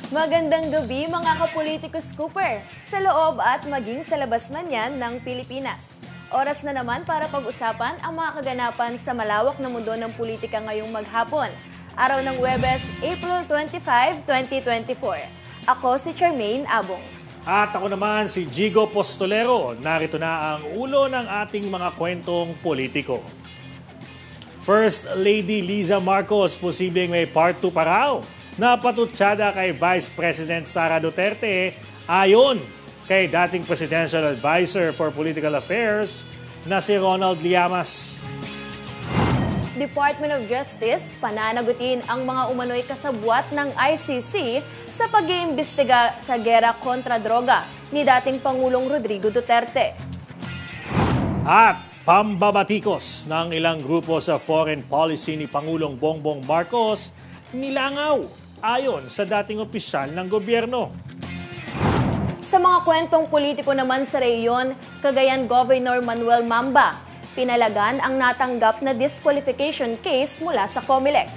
Magandang gabi mga kapolitikus Cooper, sa loob at maging sa labas man yan ng Pilipinas. Oras na naman para pag-usapan ang mga kaganapan sa malawak na mundo ng politika ngayong maghapon. Araw ng Huwebes, April 25, 2024. Ako si Charmaine Abong. At ako naman si Jigo Postolero. Narito na ang ulo ng ating mga kwentong politiko. First Lady Liza Marcos, posibleng may part 2 pa raw na patutsada kay Vice President Sara Duterte ayon kay dating Presidential Advisor for Political Affairs na si Ronald Llamas. Department of Justice pananagutin ang mga umano'y kasabwat ng ICC sa pag-iimbestiga sa gera kontra droga ni dating Pangulong Rodrigo Duterte. At pambabatikos ng ilang grupo sa foreign policy ni Pangulong Bongbong Marcos nilangaw ayon sa dating opisyal ng gobyerno. Sa mga kwentong politiko naman sa rehiyon, Cagayan Governor Manuel Mamba, pinalagan ang natanggap na disqualification case mula sa COMELEC.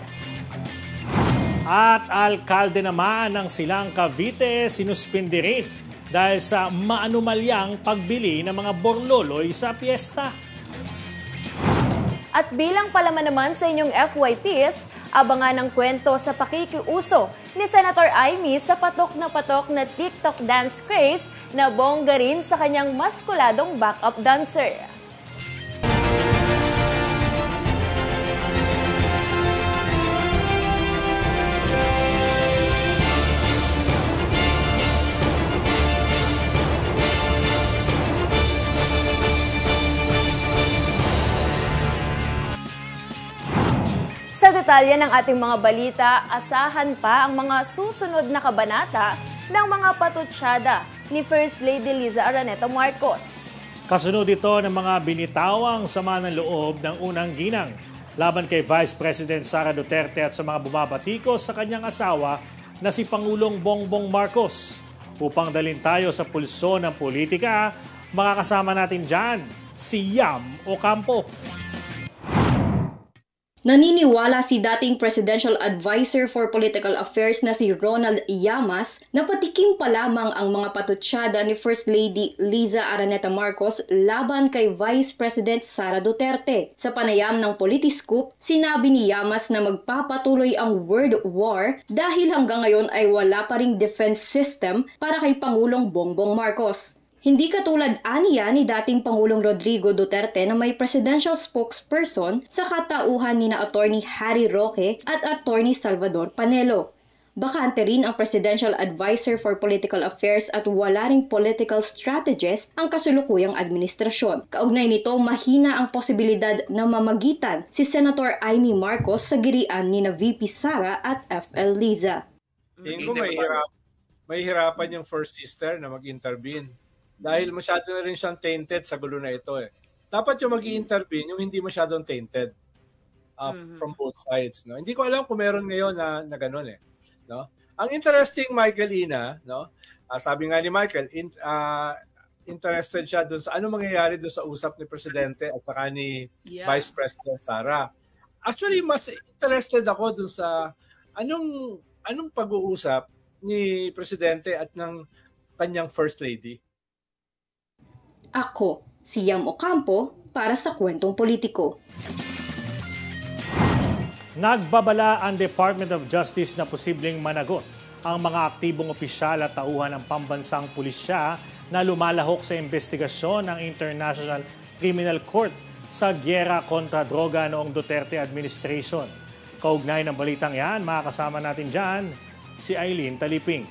At alkalde naman ng Silang Cavite sinuspindi rin dahil sa maanumalyang pagbili ng mga borloloy sa piyesta. At bilang palaman naman sa inyong FYPs, abangan ang kwento sa pakikiuso ni Senator Amy sa patok na TikTok dance craze na bongga rin sa kanyang maskuladong backup dancer. Sa detalye ng ating mga balita, asahan pa ang mga susunod na kabanata ng mga patutsada ni First Lady Liza Araneta Marcos. Kasunod ito ng mga binitawang sama ng loob ng unang ginang laban kay Vice President Sara Duterte at sa mga bumabatikos sa kanyang asawa na si Pangulong Bongbong Marcos. Upang dalhin tayo sa pulso ng politika, makakasama natin dyan si Yam Ocampo. Naniniwala si dating Presidential Advisor for Political Affairs na si Ronald Llamas na patikim pa lamang ang mga patutsada ni First Lady Liza Araneta Marcos laban kay Vice President Sara Duterte. Sa panayam ng Politiscoop, sinabi ni Llamas na magpapatuloy ang world war dahil hanggang ngayon ay wala pa ring defense system para kay Pangulong Bongbong Marcos. Hindi katulad aniya ni dating Pangulong Rodrigo Duterte na may presidential spokesperson sa katauhan ni na Attorney Harry Roque at Attorney Salvador Panelo. Bakante rin ang Presidential Advisor for Political Affairs at wala ring political strategist ang kasulukuyang administrasyon. Kaugnay nito, mahina ang posibilidad na mamagitan si Senator Amy Marcos sa girian ni na VP Sara at FL Liza. Tingin ko may hirapan yung first sister na mag-intervene. Dahil masyado na rin siyang tainted sa gulo na ito eh. Dapat yung mag-i-intervene, yung hindi masyadong tainted from both sides. No? Hindi ko alam kung meron ngayon na gano'n eh. No? Ang interesting, Michael Ina, no? Sabi nga ni Michael, interested siya dun sa ano mangyayari dun sa usap ni Presidente at saka ni Vice President Sara. Actually, mas interested ako dun sa anong pag-uusap ni Presidente at ng kanyang First Lady. Ako, si Yam Ocampo, para sa Kwentong Politiko. Nagbabala ang Department of Justice na posibleng managot ang mga aktibong opisyal at tauhan ng pambansang pulisya na lumalahok sa investigasyon ng International Criminal Court sa giyera kontra droga noong Duterte administration. Kaugnay ng balitang yan, makakasama natin dyan si Eileen Taliping.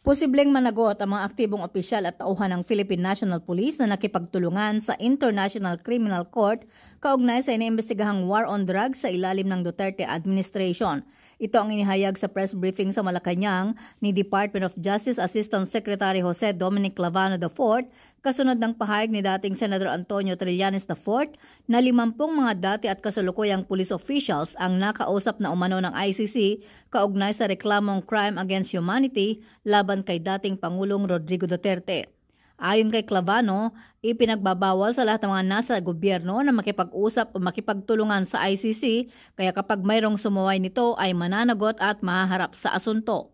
Posibleng managot ang mga aktibong opisyal at tauhan ng Philippine National Police na nakipagtulungan sa International Criminal Court kaugnay sa iniimbestigahang war on drugs sa ilalim ng Duterte administration. Ito ang inihayag sa press briefing sa Malacanang ni Department of Justice Assistant Secretary Jose Dominic Clavano IV kasunod ng pahayag ni dating Senador Antonio Trillanes IV na 50 mga dati at kasalukuyang police officials ang nakausap na umano ng ICC kaugnay sa reklamong crime against humanity laban kay dating Pangulong Rodrigo Duterte. Ayon kay Clavano, ipinagbabawal sa lahat ng mga nasa gobyerno na makipag-usap o makipagtulungan sa ICC, kaya kapag mayroong sumuway nito ay mananagot at mahaharap sa asunto.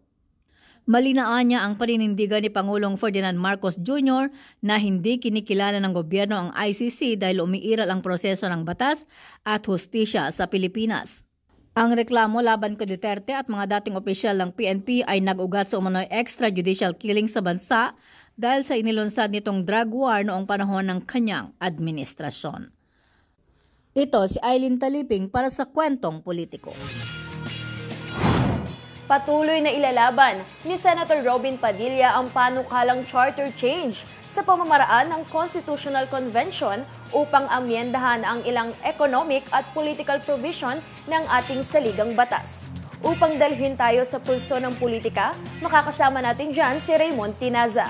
Malinaan niya ang paninindigan ni Pangulong Ferdinand Marcos Jr. na hindi kinikilala ng gobyerno ang ICC dahil umiiral ang proseso ng batas at hustisya sa Pilipinas. Ang reklamo laban kay Duterte at mga dating opisyal ng PNP ay nag-ugat sa umano'y extrajudicial killing sa bansa dahil sa inilunsad nitong drug war noong panahon ng kanyang administrasyon. Ito si Eileen Taliping para sa Kwentong Politiko. Patuloy na ilalaban ni Senator Robin Padilla ang panukalang charter change sa pamamaraan ng Constitutional Convention upang amyendahan ang ilang economic at political provision ng ating saligang batas. Upang dalhin tayo sa pulso ng politika, makakasama natin dyan si Raymond Tinaza.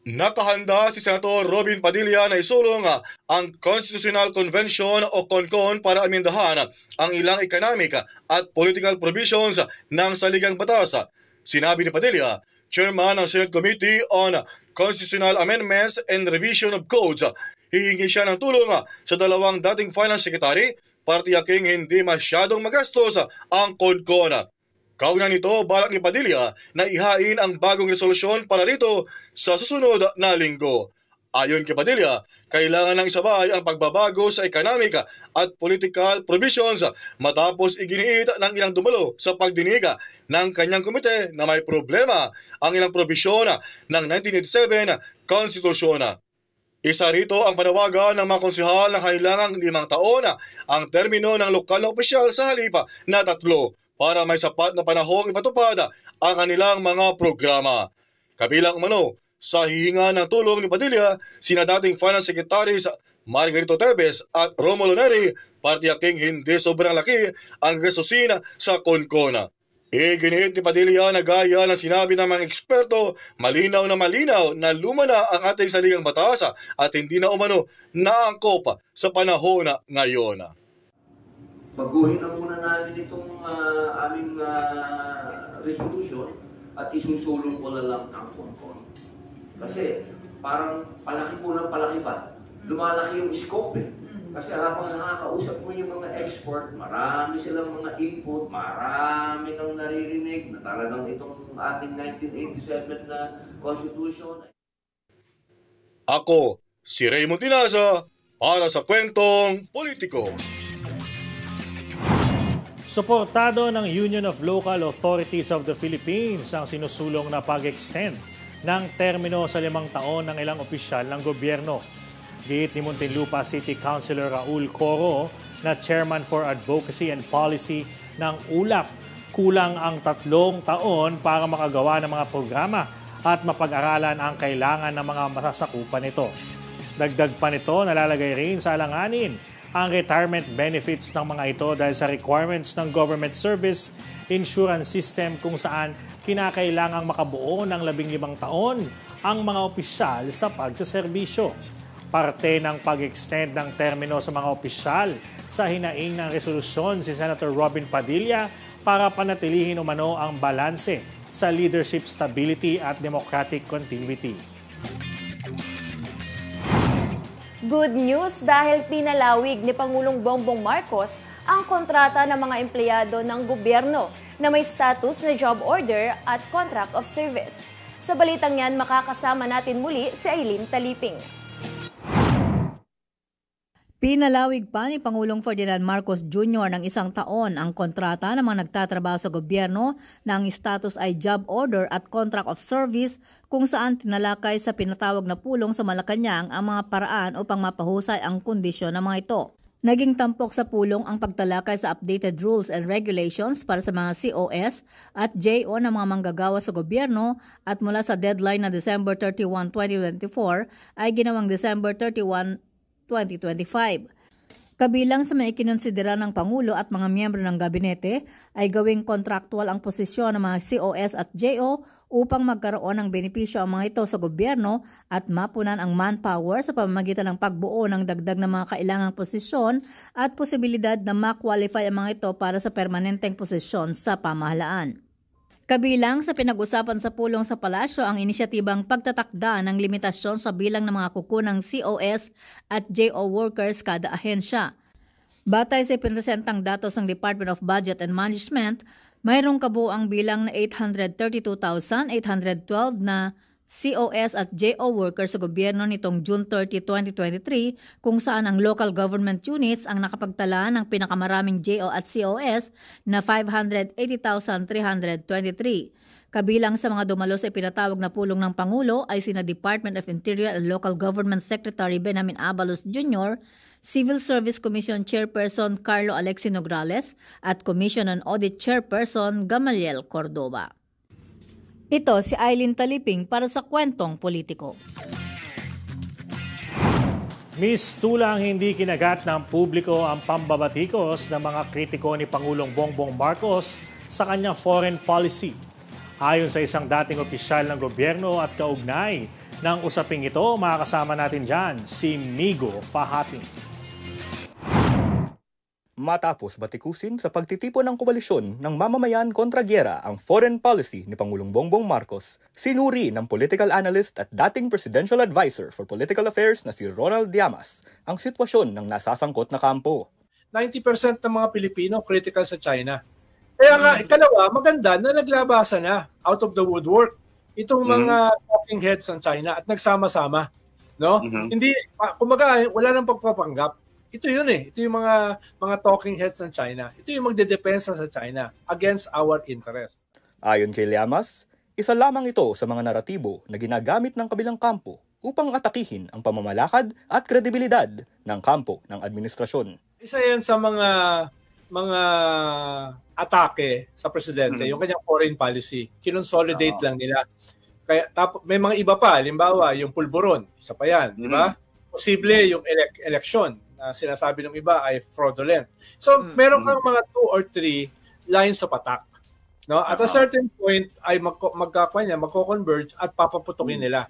Nakahanda si Senator Robin Padilla na isulong ang Constitutional Convention o CONCON para amyendahan ang ilang economic at political provisions ng saligang batas. Sinabi ni Padilla, Chairman ng Senate Committee on Constitutional Amendments and Revision of Codes, hihingi siya ng tulong sa dalawang dating Finance Secretary para tiyaking hindi masyadong magastos ang CONCON. Kaugnay nito, balak ni Padilla na ihain ang bagong resolusyon para rito sa susunod na linggo. Ayon kay Padilla, kailangan ng isabay ang pagbabago sa economic at political provisions matapos iginiit ng ilang dumalo sa pagdinig ng kanyang komite na may problema ang ilang probisyon ng 1987 Konstitusyon. Isa rito ang panawagan ng mga konsehal na kailangang 5 taon ang termino ng lokal na opisyal sa halip na 3 para may sapat na panahong ipatupad ang kanilang mga programa. Kabilang umano, sa hihinga ng tulong ni Padilla, sina dating Finance Secretaries Margarito Tebes at Romulo Neri para tiyaking hindi sobrang laki ang gastusin sa CONCON. Iginiit ni Padilla na gaya ng sinabi ng mga eksperto, malinaw na luma na ang ating saligang batas at hindi na umano naangkop sa panahon ngayon. Baguhin na muna namin itong aming resolution at isusulong ko na lang ang CONCON. Kasi parang palaki po ng palaki pa. Lumalaki yung scope eh. Kasi habang nakakausap mo yung mga export, marami silang mga input, marami kang naririnig na talagang itong ating 1987 na Constitution. Ako, si Raymond Tinaza, para sa Kwentong Politiko. Suportado ng Union of Local Authorities of the Philippines ang sinusulong na pag-extend ng termino sa 5 taon ng ilang opisyal ng gobyerno. Giit ni Muntinlupa City Councilor Raul Coro na Chairman for Advocacy and Policy ng ULAP, kulang ang 3 taon para makagawa ng mga programa at mapag-aralan ang kailangan ng mga masasakupan nito. Dagdag pa nito, nalalagay rin sa alanganin ang retirement benefits ng mga ito dahil sa requirements ng government service insurance system kung saan kinakailangang makabuo ng 15 taon ang mga opisyal sa pagsaserbisyo. Parte ng pag-extend ng termino sa mga opisyal sa hinaing ng resolusyon si Senator Robin Padilla para panatilihin umano ang balanse sa leadership stability at democratic continuity. Good news dahil pinalawig ni Pangulong Bongbong Marcos ang kontrata ng mga empleyado ng gobyerno na may status na job order at contract of service. Sa balitang yan, makakasama natin muli si Eileen Taliping. Pinalawig pa ni Pangulong Ferdinand Marcos Jr. ng 1 taon ang kontrata ng mga nagtatrabaho sa gobyerno na ang status ay job order at contract of service kung saan tinalakay sa pinatawag na pulong sa Malacanang ang mga paraan upang mapahusay ang kondisyon ng mga ito. Naging tampok sa pulong ang pagtalakay sa updated rules and regulations para sa mga COS at JO ng mga manggagawa sa gobyerno at mula sa deadline na December 31, 2024 ay ginawang December 31, 2025. Kabilang sa may ikinonsidera ng Pangulo at mga miyembro ng gabinete ay gawing kontraktual ang posisyon ng mga COS at JO upang magkaroon ng benepisyo ang mga ito sa gobyerno at mapunan ang manpower sa pamamagitan ng pagbuo ng dagdag na mga kailangang posisyon at posibilidad na ma-qualify ang mga ito para sa permanenteng posisyon sa pamahalaan. Kabilang sa pinag-usapan sa pulong sa palasyo ang inisyatibang pagtatakda ng limitasyon sa bilang ng mga kukunang COS at JO workers kada ahensya. Batay sa ipinresentang datos ng Department of Budget and Management, mayroong kabuang bilang na 832,812 na COS at JO workers sa gobyerno nitong June 30, 2023 kung saan ang local government units ang nakapagtala ng pinakamaraming JO at COS na 580,323. Kabilang sa mga dumalo sa ipinatawag na pulong ng Pangulo ay sina Department of Interior and Local Government Secretary Benjamin Abalos Jr., Civil Service Commission Chairperson Carlo Alexi Nograles at Commission on Audit Chairperson Gamaliel Cordova. Ito si Aileen Taliping para sa Kwentong Politiko. Miss Tulang hindi kinagat ng publiko ang pambabatikos ng mga kritiko ni Pangulong Bongbong Marcos sa kanyang foreign policy. Ayon sa isang dating opisyal ng gobyerno at kaugnay ng usaping ito, makakasama natin dyan si Migo Fahatin. Matapos batikusin sa pagtitipon ng koalisyon ng mamamayan kontra gyera ang foreign policy ni Pangulong Bongbong Marcos, sinuri ng political analyst at dating presidential advisor for political affairs na si Ronald Llamas ang sitwasyon ng nasasangkot na kampo. 90% ng mga Pilipino critical sa China. Kaya nga, ikalawa, maganda na naglabasa na out of the woodwork itong mga talking heads ng China at nagsama-sama. No? Hindi, kumbaga, wala nang pagpapanggap. Ito yun eh. Ito yung mga talking heads ng China. Ito yung magdedepensa sa China against our interest. Ayon kay Llamas, isa lamang ito sa mga naratibo na ginagamit ng kabilang kampo upang atakihin ang pamamalakad at kredibilidad ng kampo ng administrasyon. Isa yan sa mga atake sa presidente, yung kanyang foreign policy. Kinonsolidate lang nila. Kaya may mga iba pa, halimbawa yung pulburon, isa pa yan, di ba? Posible yung election na sinasabi ng iba ay fraudulent. So, meron kang mga 2 or 3 lines of attack. No? At a certain point ay magko-converge at papaputukin nila.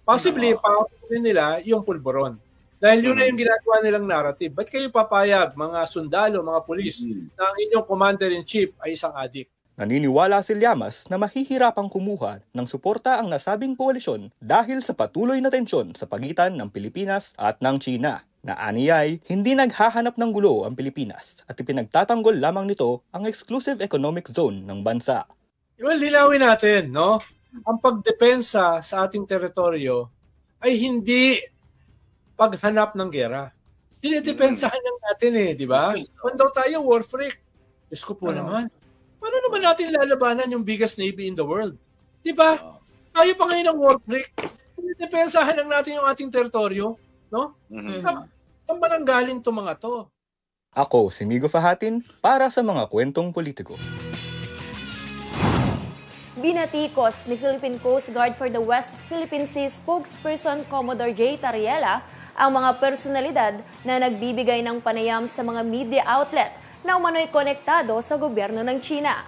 Possibly, papaputukin nila yung pulburon. Dahil yun na yung ginagawa nilang narrative. Ba't kayo papayag, mga sundalo, mga pulis, na ang inyong commander-in-chief ay isang adik? Naniniwala si Llamas na mahihirapang kumuha ng suporta ang nasabing koalisyon dahil sa patuloy na tensyon sa pagitan ng Pilipinas at ng China. Na aniyay, hindi naghahanap ng gulo ang Pilipinas at ipinagtatanggol lamang nito ang exclusive economic zone ng bansa. Well, linawin natin, no? Ang pagdepensa sa ating teritoryo ay hindi paghanap ng gera. Dinidepensahan lang natin eh, di ba? Kung daw tayo war freak, Diyos ko po naman. Paano naman natin lalabanan yung biggest navy in the world? Di ba? Tayo pa ngayon ang war freak. Dinidepensahan lang natin yung ating teritoryo, no? Saan ba nang galing itong mga to? Ako, si Migo Fahatin, para sa mga kwentong politiko. Binatikos ni Philippine Coast Guard for the West Philippine Sea spokesperson Commodore J. Tariela ang mga personalidad na nagbibigay ng panayam sa mga media outlet na umano'y konektado sa gobyerno ng China.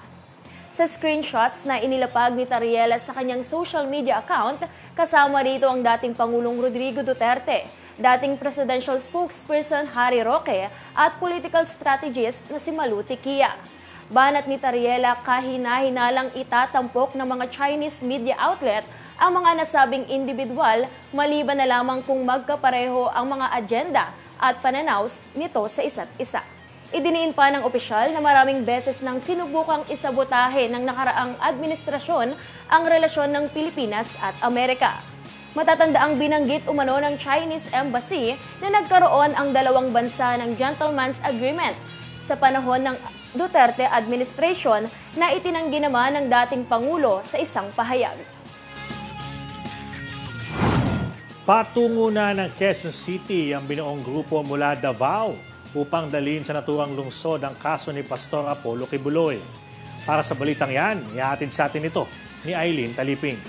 Sa screenshots na inilapag ni Tariela sa kanyang social media account, kasama rito ang dating Pangulong Rodrigo Duterte, dating presidential spokesperson Harry Roque at political strategist na si Maluti Kia. Banat ni Tariela, kahina-hinalang itatampok ng mga Chinese media outlet ang mga nasabing individual maliban na lamang kung magkapareho ang mga agenda at pananaw nito sa isa't isa. Idiniin pa ng opisyal na maraming beses nang sinubukang isabotahe ng nakaraang administrasyon ang relasyon ng Pilipinas at Amerika. Matatanda ang binanggit umano ng Chinese Embassy na nagkaroon ang dalawang bansa ng Gentleman's Agreement sa panahon ng Duterte administration na itinanggi naman ng dating Pangulo sa isang pahayag. Patungo na ng Quezon City ang binuong grupo mula Davao upang dalhin sa naturang lungsod ang kaso ni Pastor Apollo Kibuloy. Para sa balitang yan, ihahatid sa atin ito ni Aileen Taliping.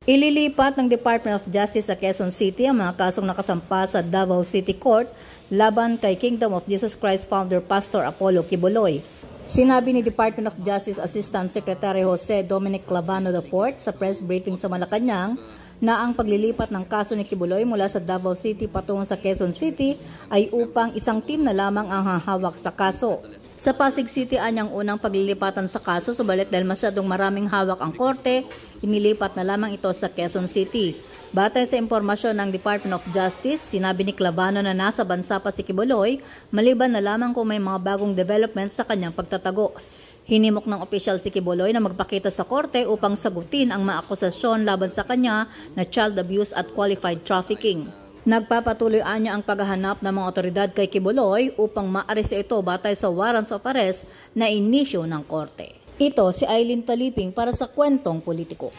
Ililipat ng Department of Justice sa Quezon City ang mga kasong nakasampa sa Davao City Court laban kay Kingdom of Jesus Christ founder Pastor Apollo Kibuloy. Sinabi ni Department of Justice Assistant Secretary Jose Dominic Clavano IV sa press briefing sa Malacanang na ang paglilipat ng kaso ni Kibuloy mula sa Davao City patungo sa Quezon City ay upang isang team na lamang ang hahawak sa kaso. Sa Pasig City anyang unang paglilipatan sa kaso, subalit dahil masyadong maraming hawak ang korte, inilipat na lamang ito sa Quezon City. Batay sa impormasyon ng Department of Justice, sinabi ni Clavano na nasa bansa pa si Kibuloy, maliban na lamang kung may mga bagong development sa kanyang pagtatago. Hinimok ng opisyal si Kibuloy na magpakita sa korte upang sagutin ang mga akusasyon laban sa kanya na child abuse at qualified trafficking. Nagpapatuloy niya ang paghahanap ng mga otoridad kay Kibuloy upang maaresto ito batay sa warrants of arrest na inisyo ng korte. Ito si Aileen Taliping para sa Kwentong Politiko.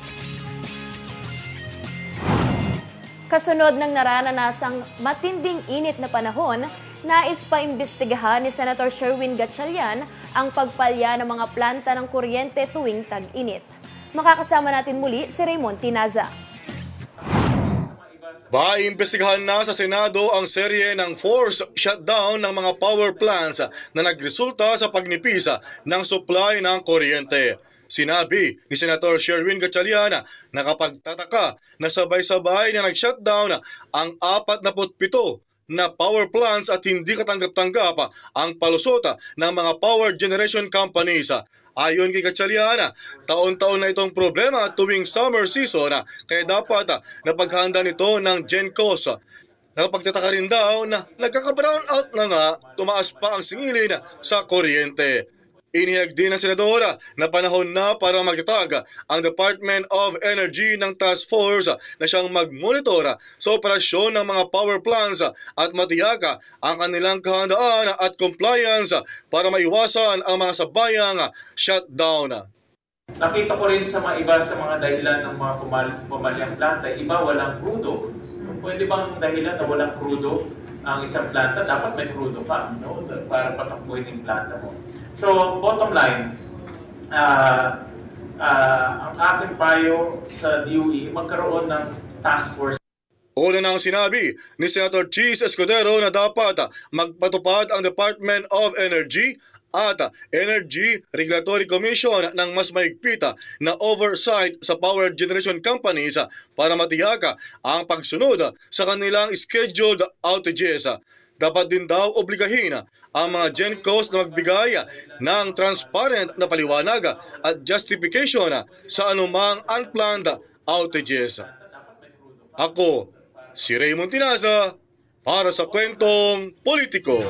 Kasunod ng naranasang matinding init na panahon, nais pa imbestigahan ni Senator Sherwin Gatchalian ang pagpalya ng mga planta ng kuryente tuwing tag-init. Makakasama natin muli si Raymond Tinaza. Imbestigahan na sa Senado ang serye ng forced shutdown ng mga power plants na nagresulta sa pagnipis ng supply ng kuryente. Sinabi ni Senator Sherwin Gatchalian na nakapagtataka na sabay-sabay na nag-shutdown ang 47 na power plants at hindi katanggap-tanggap ang palusot ng mga power generation companies. Ayon kay Gatchalian, taon-taon na itong problema tuwing summer season kaya dapat napaghanda nito ng GenCos. Nakapagtataka rin daw na nagkaka-brown out na nga, tumaas pa ang singilin sa kuryente. Inihag din ng senadora na panahon na para magtatag ang Department of Energy ng task force na siyang magmonitor sa operasyon ng mga power plants at matiyak ang kanilang kahandaan at compliance para maiwasan ang mga sabayang shutdown. Nakita ko rin sa mga iba sa mga dahilan ng mga pumalyang planta, iba walang crudo. Pwede bang dahilan na walang crudo ang isang planta? Dapat may crudo pa, no? Para patakbuhin yung planta mo. So, bottom line, ang aking payo sa DOE, magkaroon ng task force. Una nang sinabi ni Senator Cheese Escudero na dapat magpatupad ang Department of Energy at Energy Regulatory Commission ng mas mahigpit na oversight sa power generation companies para matiyak ang pagsunod sa kanilang scheduled outages. Dapat din daw obligahin ang mga GenCos na magbigay ng transparent na paliwanag at justification sa anumang unplanned outages. Ako, si Raymond Tinaza, para sa Kwentong Politiko.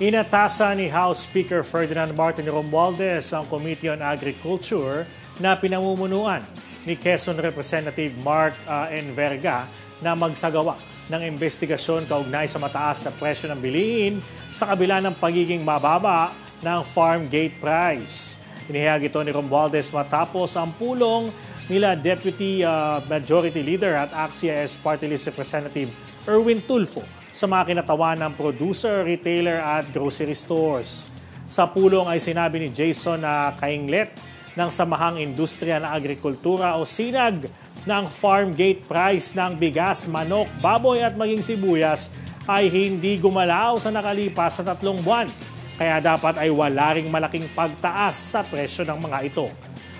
Inatasan ni House Speaker Ferdinand Martin Romualdez ang Committee on Agriculture na pinamumunuan ni Quezon Representative Mark Enverga na magsagawa ng investigasyon kaugnay sa mataas na presyo ng bilihin sa kabila ng pagiging mababa ng farm gate price. Inihayag ito ni Romualdez matapos ang pulong nila Deputy Majority Leader at AXIS Party List Representative Erwin Tulfo sa mga kinatawan ng producer, retailer at grocery stores. Sa pulong ay sinabi ni Jason Kainglet ng Samahang Industriya ng Agrikultura o SINAG ng farm gate price ng bigas, manok, baboy at maging sibuyas ay hindi gumalaw sa nakalipas sa 3 buwan. Kaya dapat ay wala ring malaking pagtaas sa presyo ng mga ito.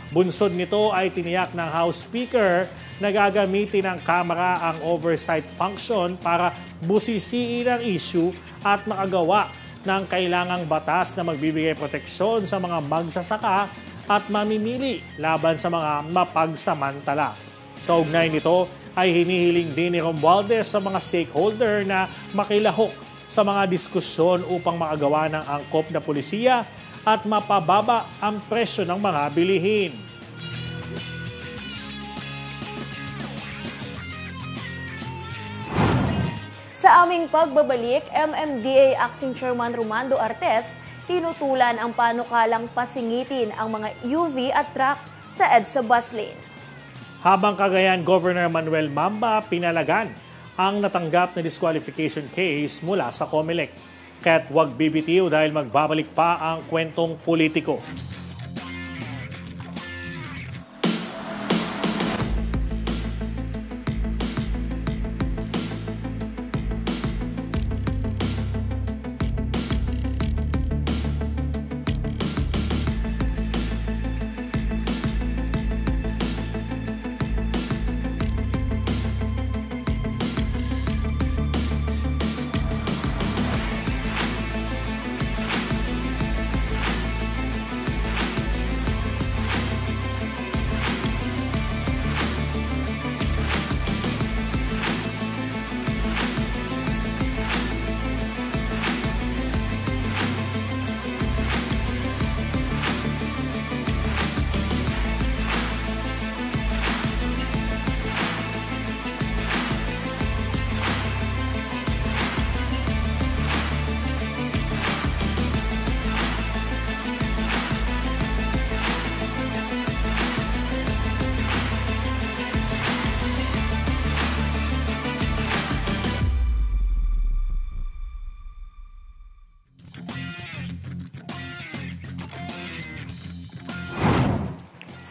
Bunsod nito ay tiniyak ng House Speaker na gagamitin ng Kamara ang oversight function para busisiin ang issue at makagawa ng kailangang batas na magbibigay proteksyon sa mga magsasaka at mamimili laban sa mga mapagsamantala. Kaugnay nito ay hinihiling din ni Romualdez sa mga stakeholder na makilahok sa mga diskusyon upang makagawa ng angkop na pulisiya at mapababa ang presyo ng mga bilihin. Sa aming pagbabalik, MMDA Acting Chairman Romando Artes tinutulan ang panukalang pasingitin ang mga UV at truck sa EDSA bus lane. Habang Cagayan Governor Manuel Mamba pinalagan ang natanggap na disqualification case mula sa COMELEC. Kaya't huwag bibitiw dahil magbabalik pa ang Kwentong Politiko.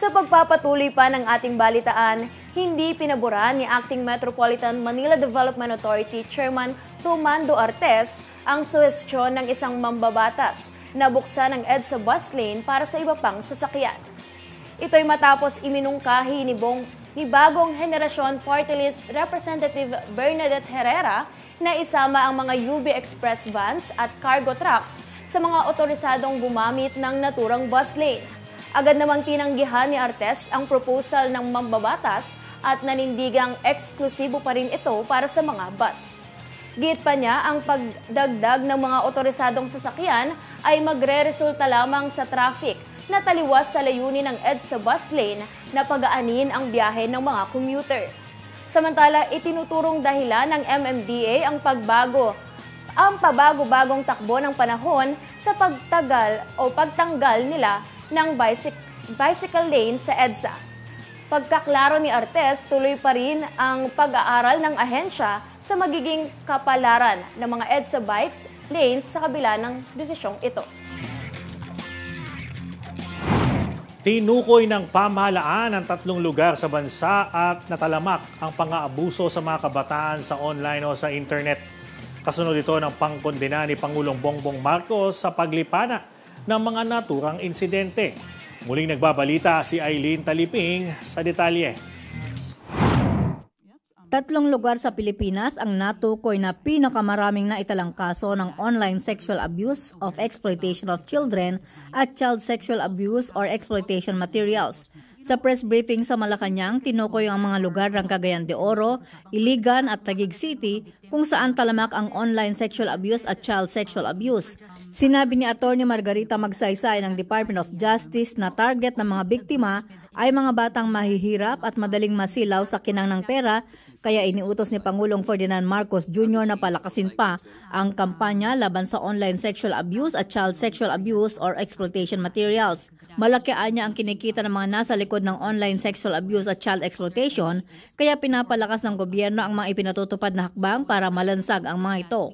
Sa pagpapatuloy pa ng ating balitaan, hindi pinabura ni Acting Metropolitan Manila Development Authority Chairman Romando Artes ang suhestyon ng isang mambabatas na buksan ang EDSA bus lane para sa iba pang sasakyan. Ito'y matapos iminungkahi ni bagong henerasyon Party List Representative Bernadette Herrera na isama ang mga UB Express vans at cargo trucks sa mga otorisadong gumamit ng naturang bus lane. Agad namang tinanggihan ni Artes ang proposal ng mambabatas at nanindigang eksklusibo pa rin ito para sa mga bus. Git pa niya, ang pagdagdag ng mga otorisadong sasakyan ay magre-resulta lamang sa traffic na taliwas sa layunin ng EDSA bus lane na pagaanin ang biyahe ng mga commuter. Samantala, itinuturong dahilan ng MMDA ang pabago-bagong takbo ng panahon sa pagtanggal nila ng bicycle lane sa EDSA. Pagkaklaro ni Artes, tuloy pa rin ang pag-aaral ng ahensya sa magiging kapalaran ng mga EDSA bikes lanes sa kabila ng desisyong ito. Tinukoy ng pamahalaan ang 3 lugar sa bansa at natalamak ang pang-aabuso sa mga kabataan sa online o sa internet. Kasunod ito ng pangkondena ni Pangulong Bongbong Marcos sa paglipana ng mga naturang insidente. Muling nagbabalita si Eileen Taliping sa detalye. 3 lugar sa Pilipinas ang natukoy na pinakamaraming naitalang kaso ng online sexual abuse of exploitation of children at child sexual abuse or exploitation materials. Sa press briefing sa Malacanang, tinukoy ang mga lugar ng Cagayan de Oro, Iligan at Taguig City kung saan talamak ang online sexual abuse at child sexual abuse. Sinabi ni Atty. Margarita Magsaysay ng Department of Justice na target ng mga biktima ay mga batang mahihirap at madaling masilaw sa kinang ng pera, kaya iniutos ni Pangulong Ferdinand Marcos Jr. na palakasin pa ang kampanya laban sa online sexual abuse at child sexual abuse or exploitation materials. Malaki niya ang kinikita ng mga nasa likod ng online sexual abuse at child exploitation, kaya pinapalakas ng gobyerno ang mga ipinatutupad na hakbang para malansag ang mga ito.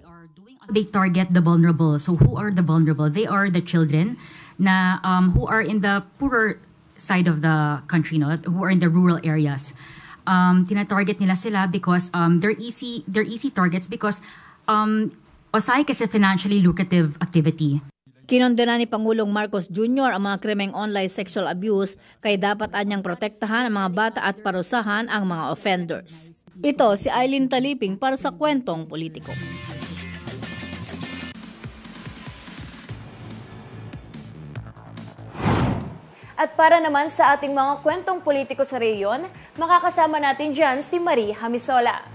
They target the vulnerable. So who are the vulnerable? They are the children na who are in the poorer side of the country, no? Who are in the rural areas. Tina-target nila sila because they're easy targets because OSAIC is a financially lucrative activity. Kinondena ni Pangulong Marcos Jr. ang mga krimeng online sexual abuse, kaya dapat anyang protektahan ang mga bata at parusahan ang mga offenders. Ito si Eileen Taliping para sa Kwentong Politiko. At para naman sa ating mga kwentong politiko sa reyon, makakasama natin dyan si Marie Hamisola.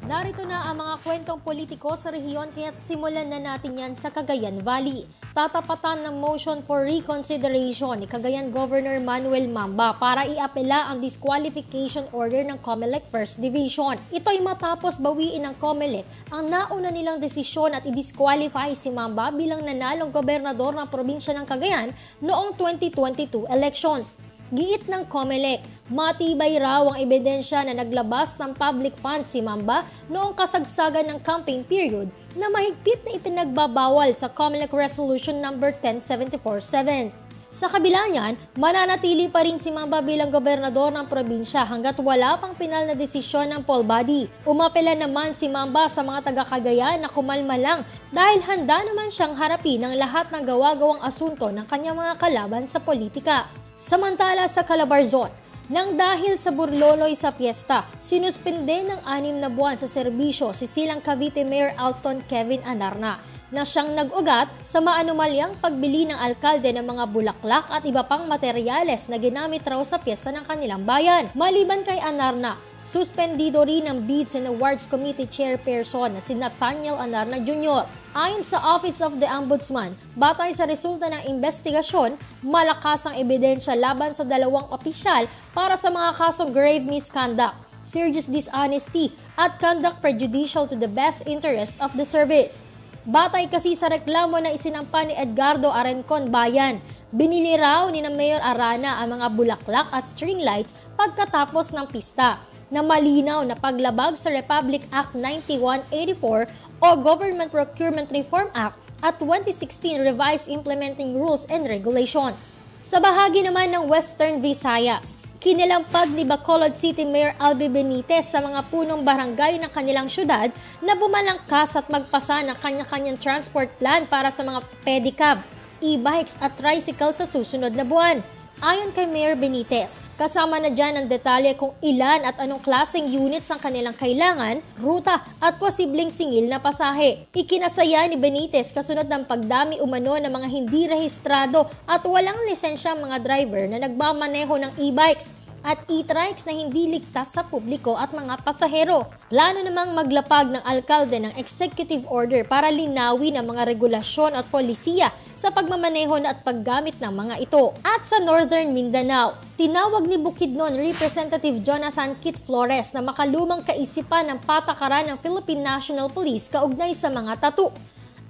Narito na ang mga kwentong politiko sa rehiyon, kaya't simulan na natin yan sa Cagayan Valley. Tatapatan ng motion for reconsideration ni Cagayan Governor Manuel Mamba para iapela ang disqualification order ng COMELEC 1st Division. Ito'y matapos bawiin ng COMELEC ang nauna nilang desisyon at i-disqualify si Mamba bilang nanalong gobernador ng probinsya ng Cagayan noong 2022 elections. Giit ng COMELEC, matibay raw ang ebidensya na naglabas ng public funds si Mamba noong kasagsagan ng campaign period na mahigpit na ipinagbabawal sa COMELEC Resolution No. 10747. Sa kabila niyan, mananatili pa rin si Mamba bilang gobernador ng probinsya hanggat wala pang pinal na desisyon ng poll body. Umapela naman si Mamba sa mga taga-Cagayan na kumalma lang dahil handa naman siyang harapin ang lahat ng gawa-gawang asunto ng kanyang mga kalaban sa politika. Samantala sa Calabarzon, nang dahil sa burloloy sa piyesta, sinuspende ng 6 na buwan sa serbisyo si Silang Cavite Mayor Alston Kevin Anarna na siyang nag-ugat sa maanumalyang pagbili ng alkalde ng mga bulaklak at iba pang materyales na ginamit raw sa piyesta ng kanilang bayan. Maliban kay Anarna, suspendido rin ang Bids and Awards Committee Chairperson na si Nathaniel Anarna Jr. Ayon sa Office of the Ombudsman, batay sa resulta ng investigasyon, malakas ang ebidensya laban sa 2 opisyal para sa mga kasong grave misconduct, serious dishonesty, at conduct prejudicial to the best interest of the service. Batay kasi sa reklamo na isinampa ni Edgardo Arencon Bayan, binili raw ni na Mayor Arana ang mga bulaklak at string lights pagkatapos ng pista, na malinaw na paglabag sa Republic Act 9184 o Government Procurement Reform Act at 2016 Revised Implementing Rules and Regulations. Sa bahagi naman ng Western Visayas, kinilampag ni Bacolod City Mayor Albi Benitez sa mga punong barangay ng kanilang syudad na bumalangkas at magpasa ng kanya-kanyang transport plan para sa mga pedicab, e-bikes at tricycle sa susunod na buwan. Ayon kay Mayor Benitez, kasama na dyan ang detalye kung ilan at anong klaseng units ang kanilang kailangan, ruta at posibleng singil na pasahe. Ikinasaya ni Benitez kasunod ng pagdami umano ng mga hindi rehistrado at walang lisensyang mga driver na nagmamaneho ng e-bikes at e-trikes na hindi ligtas sa publiko at mga pasahero. Plano namang maglapag ng alkalde ng executive order para linawin ang mga regulasyon at polisiya sa pagmamaneho at paggamit ng mga ito. At sa Northern Mindanao, tinawag ni Bukidnon Representative Jonathan Kit Flores na makalumang kaisipan ng patakaran ng Philippine National Police kaugnay sa mga tattoo.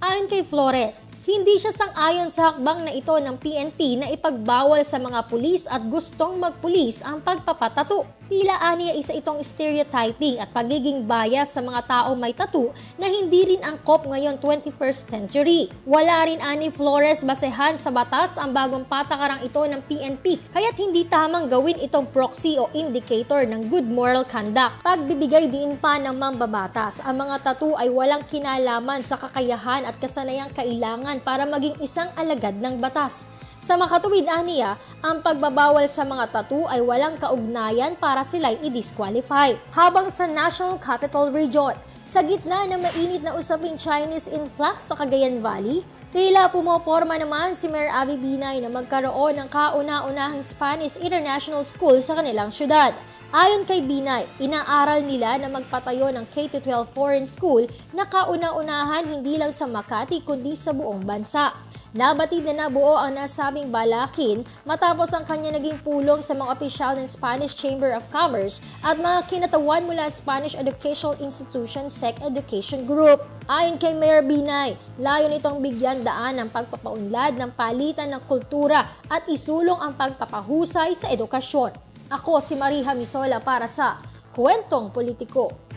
Ayon kay Flores, hindi siya sang-ayon sa hakbang na ito ng PNP na ipagbawal sa mga pulis at gustong magpulis ang pagpapatato. Tila aniya isa itong stereotyping at pagiging bias sa mga taong may tattoo na hindi rin angkop ngayon 21st century. Wala rin ani Flores basehan sa batas ang bagong patakarang ito ng PNP, kaya't hindi tamang gawin itong proxy o indicator ng good moral conduct. Pagbibigay din pa ng mambabatas, ang mga tattoo ay walang kinalaman sa kakayahan at kasanayang kailangan para maging isang alagad ng batas. Sa makatuwid aniya, ang pagbabawal sa mga tattoo ay walang kaugnayan para sila'y i-disqualify. Habang sa National Capital Region, sa gitna ng mainit na usaping Chinese influx sa Cagayan Valley, tila pumoporma naman si Mayor Abby Binay na magkaroon ng kauna-unahang Spanish International School sa kanilang syudad. Ayon kay Binay, inaaral nila na magpatayo ng K-12 foreign school na kauna-unahan hindi lang sa Makati kundi sa buong bansa. Nabatid na nabuo ang nasabing balakin matapos ang kanya naging pulong sa mga opisyal ng Spanish Chamber of Commerce at mga kinatawan mula Spanish Educational Institution SEC Education Group. Ayon kay Mayor Binay, layo nitong bigyan daan ang pagpapaunlad ng palitan ng kultura at isulong ang pagpapahusay sa edukasyon. Ako si Mariha Misola para sa Kwentong Politiko.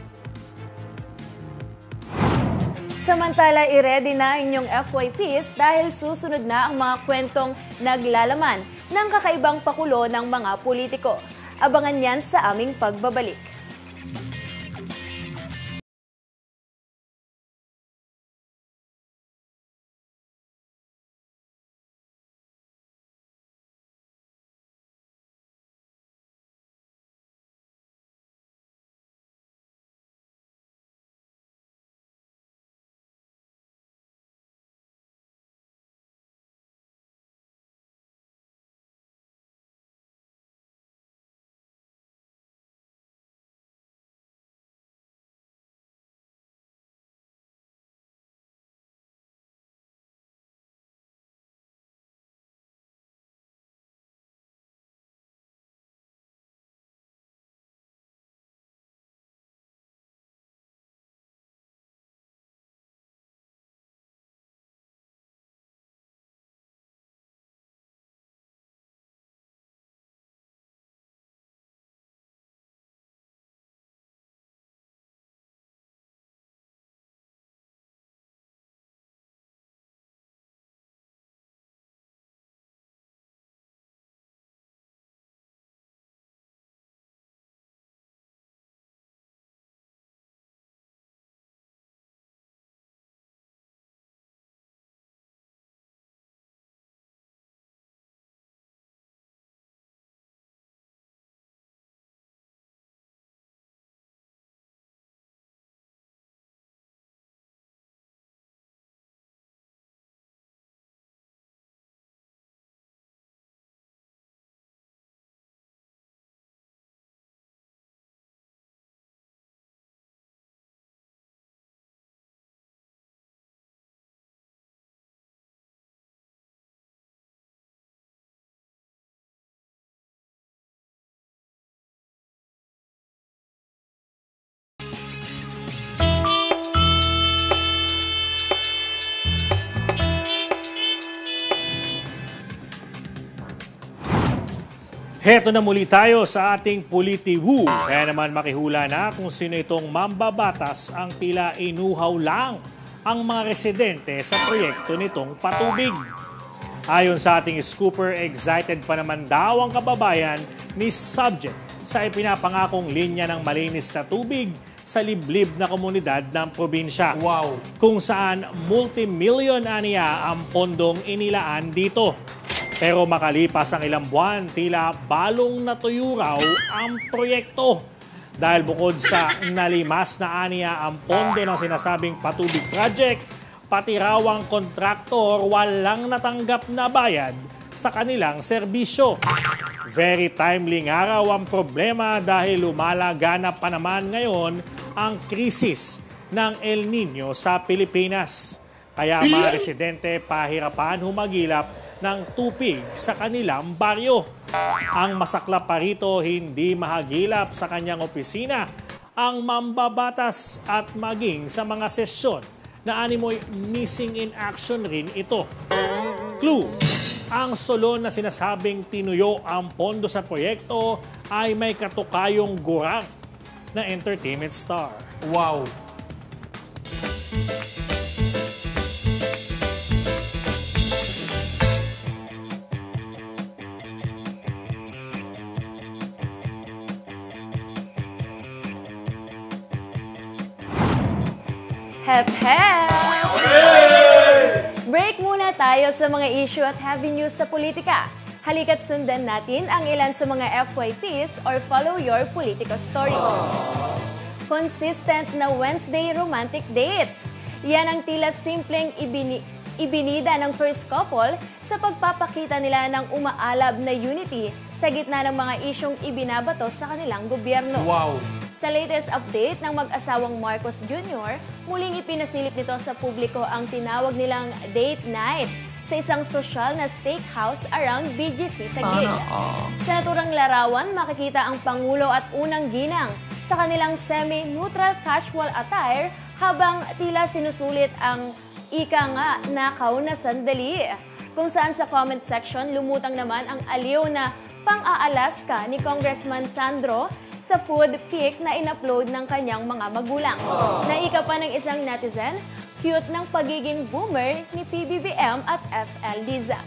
Samantala, i-ready na inyong FYPs dahil susunod na ang mga kwentong naglalaman ng kakaibang pakulo ng mga politiko. Abangan yan sa aming pagbabalik. Heto na muli tayo sa ating Politi-Woo. Kaya naman makihula na kung sino itong mambabatas ang tila inuhaw lang ang mga residente sa proyekto nitong patubig. Ayon sa ating scooper, excited pa naman daw ang kababayan ni subject sa ipinapangakong linya ng malinis na tubig sa liblib na komunidad ng probinsya. Wow! Kung saan multi-million aniya ang pondong inilaan dito. Pero makalipas ang ilang buwan, tila balong natuyo raw ang proyekto. Dahil bukod sa nalimas na aniya ang pondo ng sinasabing patubig project, pati raw ang kontraktor walang natanggap na bayad sa kanilang serbisyo. Very timely nga raw ang problema dahil lumalaganap pa naman ngayon ang krisis ng El Nino sa Pilipinas. Kaya mga residente pahirapan humagilap ng tubig sa kanilang baryo. Ang masaklap pa rito, hindi mahagilap sa kanyang opisina ang mambabatas at maging sa mga sesyon na animoy missing in action rin ito. Clue, ang solon na sinasabing tinuyo ang pondo sa proyekto ay may katukayong gurang na entertainment star. Wow! Hep hep! Break muna tayo sa mga issue at heavy news sa politika. Halika't sundan natin ang ilan sa mga FYPs or follow your political stories. Consistent na Wednesday romantic dates. Yan ang tila simpleng ibinida ng first couple sa pagpapakita nila ng umaalab na unity sa gitna ng mga isyong ibinabato sa kanilang gobyerno. Wow! Sa latest update ng mag-asawang Marcos Jr., muling ipinasilip nito sa publiko ang tinawag nilang date night sa isang sosyal na steakhouse around BGC sa Gig. Sa naturang larawan, makikita ang Pangulo at unang ginang sa kanilang semi-neutral casual attire habang tila sinusulit ang ika nga nakaw na sandali. Kung saan sa comment section, lumutang naman ang aliw na pang-Aalaska ni Congressman Sandro sa food pic na in-upload ng kanyang mga magulang. Naika pa ng isang netizen, cute ng pagiging boomer ni PBBM at FL Liza.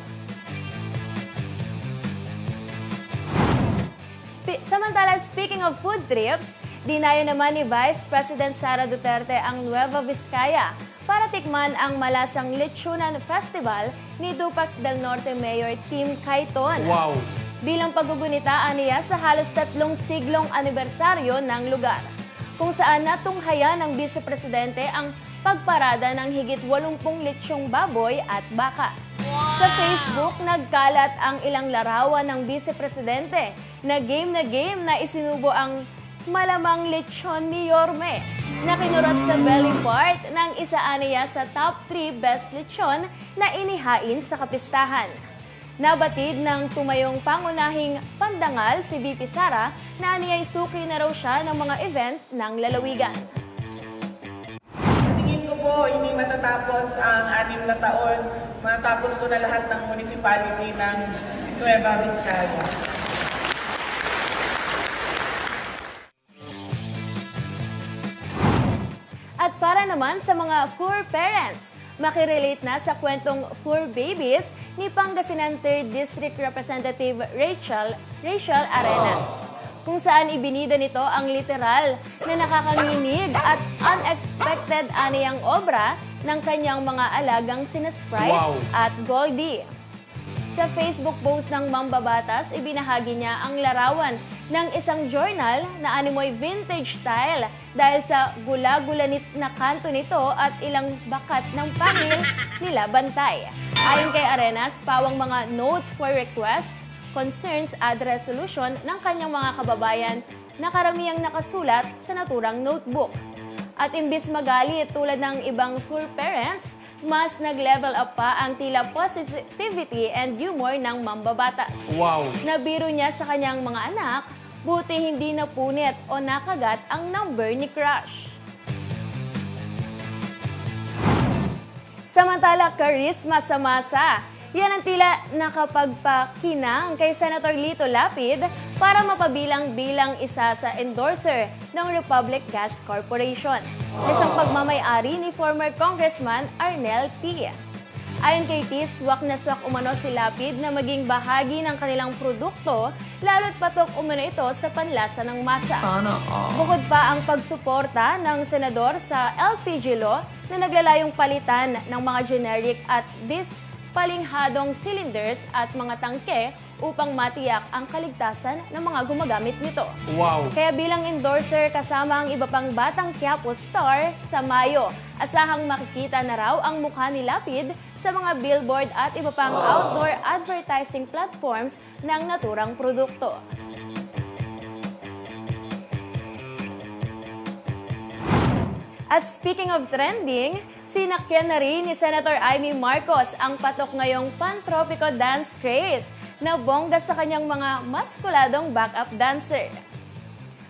Samantala, speaking of food trips, dinayo naman ni Vice President Sara Duterte ang Nueva Vizcaya para tikman ang malasang Lechonan Festival ni Dupax del Norte Mayor Tim Cayton. Wow! Bilang paggugunitaan niya sa halos 3 siglong anibersaryo ng lugar, kung saan natunghayan ng Vice Presidente ang pagparada ng higit 80 litsyong baboy at baka. Sa Facebook, nagkalat ang ilang larawan ng Vice Presidente na game na isinubo ang malamang lechon ni Yorme na kinurot sa belly part ng isa niya sa top 3 best lechon na inihain sa kapistahan. Nabatid ng tumayong pangunahing pandangal si VP Sara na niya'y suki na raw siya ng mga event ng lalawigan. Tingin ko po hindi matatapos ang 6 na taon, matatapos ko na lahat ng municipality ng Nueva Vizcaya. At para naman sa mga fur parents, makirelate na sa kwentong Fur Babies ni Pangasinan 3rd District Representative Rachel Arenas, kung saan ibinida nito ang literal na nakakanginig at unexpected aniyang obra ng kanyang mga alagang sina Sprite at Goldie. Sa Facebook post ng mambabatas, ibinahagi niya ang larawan ng isang journal na animoy vintage style dahil sa gula-gulanit na kanto nito at ilang bakat ng pangil nila bantay. Ayon kay Arenas, pawang mga notes for request, concerns at resolution ng kanyang mga kababayan na karamihang nakasulat sa naturang notebook. At imbis magalit tulad ng ibang fur parents, mas nag-level up pa ang tila positivity and humor ng mambabatas. Wow! Nabiro niya sa kanyang mga anak, buti hindi napunit o nakagat ang number ni Crush. Samantala, karisma sa masa. Yan ang tila nakapagpakinang kay Senator Lito Lapid para mapabilang bilang isa sa endorser ng Republic Gas Corporation na siyang pagmamay-ari ni former Congressman Arnel T. Ayon kay Tis, swak na swak umano si Lapid na maging bahagi ng kanilang produkto, lalo't patok umano ito sa panlasa ng masa. Bukod pa ang pagsuporta ng senador sa LPG law na naglalayong palitan ng mga generic at dispalinghadong cylinders at mga tangke upang matiyak ang kaligtasan ng mga gumagamit nito. Wow! Kaya bilang endorser kasama ang iba pang Batang Quiapo star sa Mayo, asahang makikita na raw ang mukha ni Lapid sa mga billboard at iba pang outdoor advertising platforms ng naturang produkto. At speaking of trending, sinakyan na rin ni Senator Amy Marcos ang patok ngayong Pantropico dance craze na bongga sa kanyang mga maskuladong backup dancer.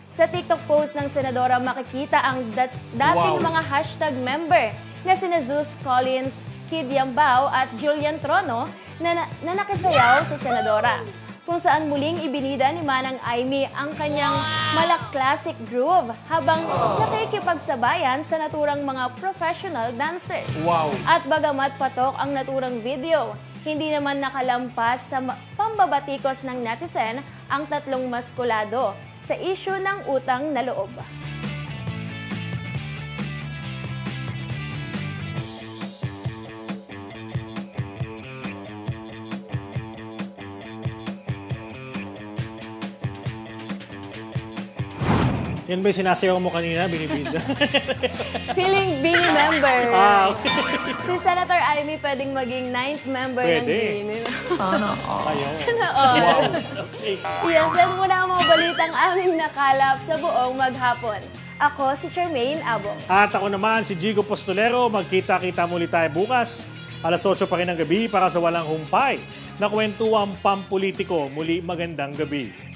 Sa TikTok post ng senadora makikita ang dating mga hashtag member na sina Zeus Collins, Kid Yambao at Julian Trono na nakisayaw sa senadora, kung saan muling ibinida ni Manang Amy ang kanyang malak-classic groove habang nakikipagsabayan sa naturang mga professional dancers. Wow! At bagamat patok ang naturang video, hindi naman nakalampas sa pambabatikos ng netizen ang tatlong maskulado sa issue ng utang na loob. Yan ba yung sinasayaw mo kanina, binibida? Feeling Bini member. Okay. Si Senator Amy pwedeng maging 9th member ng Bini. Ayaw. Wow. Okay. Yes, yan muna ang mga balitang aming nakalap sa buong maghapon. Ako si Charmaine Abong. At ako naman si Jigo Postolero. Magkita-kita muli tayo bukas. Alas 8 pa rin ng gabi para sa walang humpay na kwentuang pampolitiko. Muli magandang gabi.